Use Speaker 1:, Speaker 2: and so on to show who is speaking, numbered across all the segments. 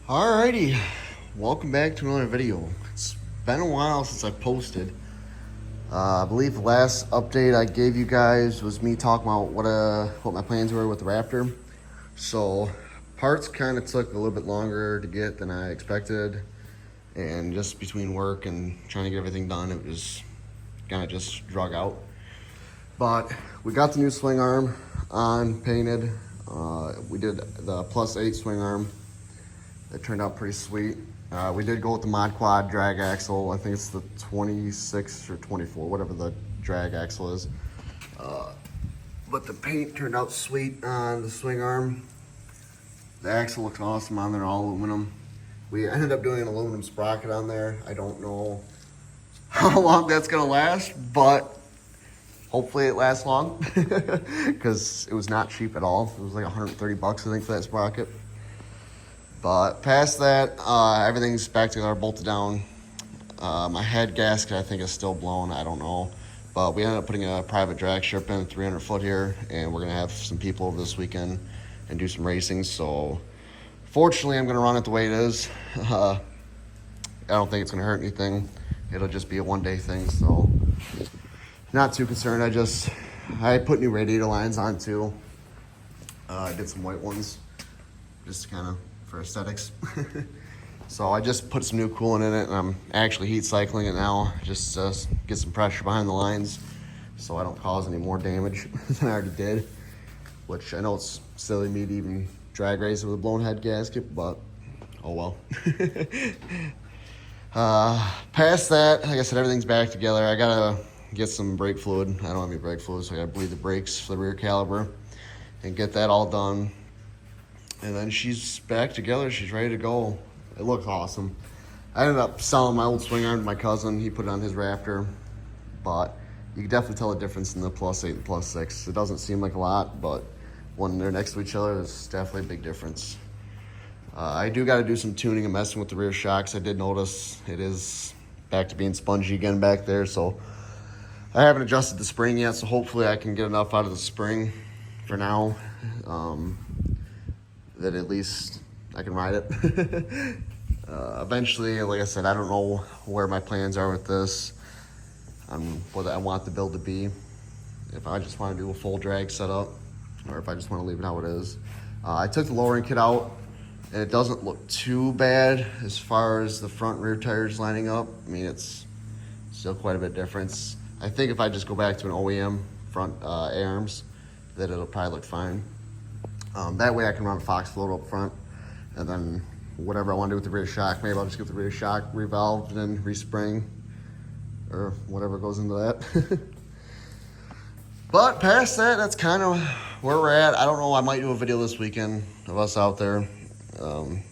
Speaker 1: Alrighty, welcome back to another video. It's been a while since I posted. I believe the last update I gave you guys was me talking about what my plans were with the Raptor. So parts kind of took a little bit longer to get than I expected, and just between work and trying to get everything done, it was kind of just drug out. But we got the new swing arm on painted. We did the +8 swing arm. It turned out pretty sweet. We did go with the Mod Quad drag axle. I think it's the 26 or 24, whatever the drag axle is. But the paint turned out sweet on the swing arm. The axle looks awesome on there, all aluminum. We ended up doing an aluminum sprocket on there. I don't know how long that's gonna last, but hopefully it lasts long, because it was not cheap at all. It was like 130 bucks, I think, for that sprocket. But past that, everything's back together, bolted down. My head gasket, I think, is still blown. I don't know. But we ended up putting a private drag strip in, 300 foot here, and we're going to have some people over this weekend and do some racing. So fortunately, I'm going to run it the way it is. I don't think it's going to hurt anything. It'll just be a one-day thing, so not too concerned. I put new radiator lines on too. I did some white ones, just kind of for aesthetics. So I just put some new coolant in it, and I'm actually heat cycling it now, just to get some pressure behind the lines so I don't cause any more damage than I already did, which I know it's silly me to even drag race it with a blown head gasket, but oh well. Past that, like I said, everything's back together. I gotta get some brake fluid. I don't have any brake fluid, so I gotta bleed the brakes for the rear caliper and get that all done. And then she's back together. She's ready to go. It looks awesome. I ended up selling my old swing arm to my cousin. He put it on his Raptor. But you can definitely tell the difference in the +8 and +6. It doesn't seem like a lot, but when they're next to each other, there's definitely a big difference. I do got to do some tuning and messing with the rear shocks. I did notice it is back to being spongy again back there. So I haven't adjusted the spring yet, so hopefully I can get enough out of the spring for now. That at least I can ride it. Eventually, like I said, I don't know where my plans are with this, what I want the build to be. If I just want to do a full drag setup, or if I just want to leave it how it is. I took the lowering kit out, and it doesn't look too bad as far as the front and rear tires lining up. I mean, it's still quite a bit difference. I think if I just go back to an OEM front A-arms, that it'll probably look fine. That way I can run a Fox float up front, and then whatever I want to do with the rear shock, maybe I'll just get the rear shock revalved and then respring, or whatever goes into that. But past that, that's kind of where we're at. I don't know, I might do a video this weekend of us out there. Kind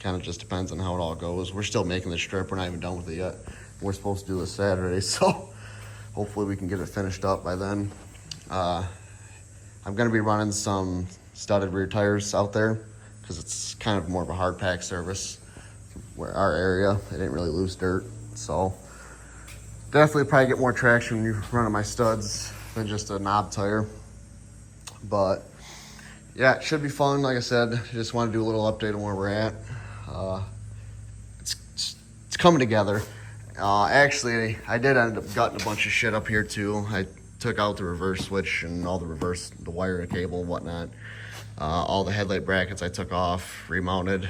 Speaker 1: of just depends on how it all goes. We're still making the strip. We're not even done with it yet. We're supposed to do this Saturday, so hopefully we can get it finished up by then. I'm going to be running some studded rear tires out there because it's kind of more of a hard pack service. Where our area, it didn't really lose dirt, so definitely probably get more traction when you're running my studs than just a knob tire. But yeah, it should be fun. Like I said, I just want to do a little update on where we're at. It's coming together. Actually, I did end up gutting a bunch of shit up here too. I took out the reverse switch and all the wire and cable and whatnot. All the headlight brackets I took off, remounted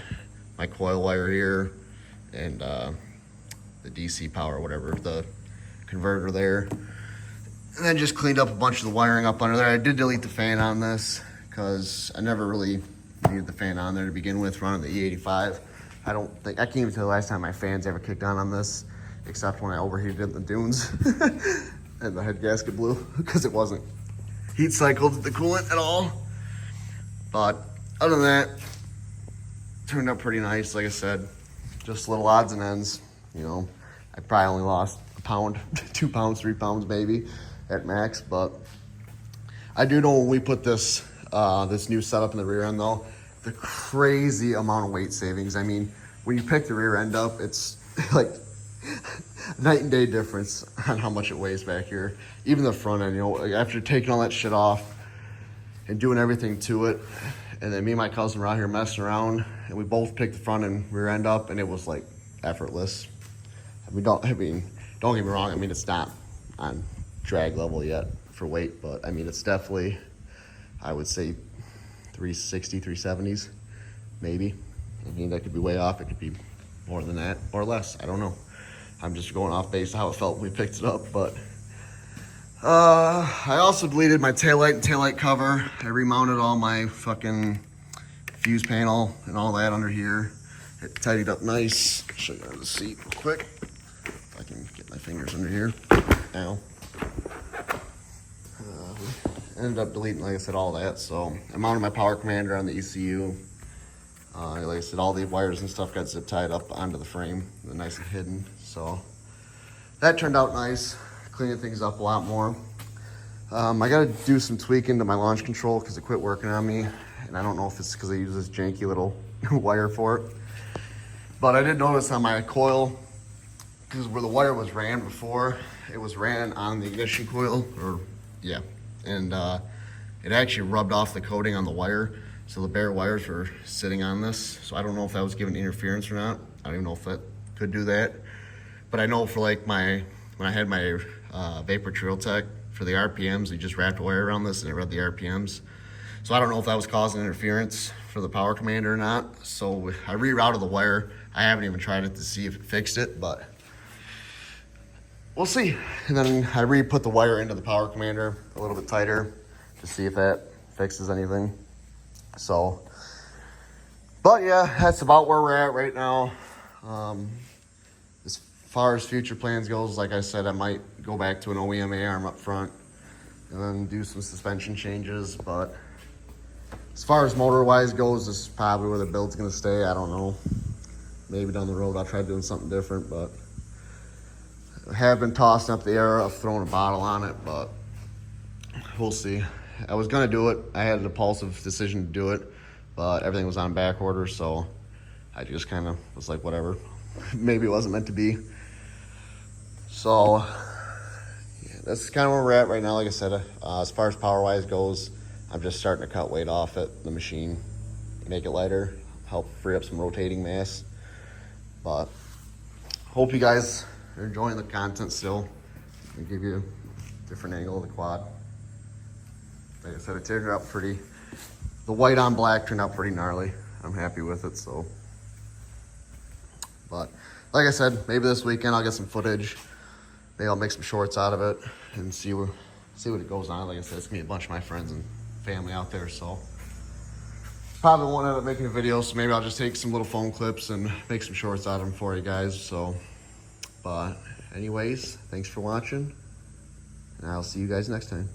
Speaker 1: my coil wire here, and the DC power, whatever, the converter there. And then just cleaned up a bunch of the wiring up under there. I did delete the fan on this because I never really needed the fan on there to begin with running the E85. I can't even tell the last time my fans ever kicked on this, except when I overheated it in the dunes. And the head gasket blew because it wasn't heat cycled the coolant at all. But other than that, turned out pretty nice. Like I said, just little odds and ends. You know, I probably only lost a pound, 2 pounds, 3 pounds maybe at max. But I do know when we put this this new setup in the rear end though, the crazy amount of weight savings. I mean, when you pick the rear end up, it's like night and day difference on how much it weighs back here. Even the front end, you know, like after taking all that shit off and doing everything to it, And then me and my cousin were out here messing around, and we both picked the front and rear end up, and it was like effortless. Don't get me wrong. I mean, it's not on drag level yet for weight, but I mean, it's definitely, I would say 360, 370s, maybe. I mean, that could be way off. It could be more than that or less. I don't know. I'm just going off based on how it felt when we picked it up. But I also deleted my taillight and taillight cover. I remounted all my fucking fuse panel and all that under here. It tidied up nice. I'll show you under the seat real quick. If I can get my fingers under here. Now. Ended up deleting, like I said, all that. So I mounted my power commander on the ECU. Like I said, all the wires and stuff got zip tied up onto the frame, nice and hidden. So that turned out nice, cleaning things up a lot more. I got to do some tweaking to my launch control because it quit working on me, and I don't know if it's because I use this janky little wire for it. But I did notice on my coil, because where the wire was ran before, it was ran on the ignition coil, and it actually rubbed off the coating on the wire. So the bare wires were sitting on this. So I don't know if that was giving interference or not. I don't even know if that could do that. But I know for like when I had my Vapor Trail Tech for the RPMs, we just wrapped a wire around this and it read the RPMs. So I don't know if that was causing interference for the power commander or not. So I rerouted the wire. I haven't even tried it to see if it fixed it, but we'll see. And then I re-put the wire into the power commander a little bit tighter to see if that fixes anything. So, but yeah, that's about where we're at right now. As far as future plans goes, like I said, I might go back to an OEM A-arm up front and then do some suspension changes. But as far as motor-wise goes, this is probably where the build's gonna stay. I don't know. Maybe down the road I'll try doing something different, but I have been tossing up the air of throwing a bottle on it, but we'll see. I was gonna do it. I had an impulsive decision to do it, but everything was on back order, so I just kind of was like, whatever. Maybe it wasn't meant to be. So yeah, that's kind of where we're at right now. Like I said, as far as power-wise goes, I'm just starting to cut weight off it, the machine, make it lighter, help free up some rotating mass. But hope you guys are enjoying the content still. I'll give you a different angle of the quad. Like I said, it turned out pretty, the white on black turned out pretty gnarly. I'm happy with it, so. But like I said, maybe this weekend I'll get some footage. Maybe I'll make some shorts out of it and see what it goes on. Like I said, it's gonna be a bunch of my friends and family out there, so. Probably won't end up making a video, so maybe I'll just take some little phone clips and make some shorts out of them for you guys, so. But anyways, thanks for watching, and I'll see you guys next time.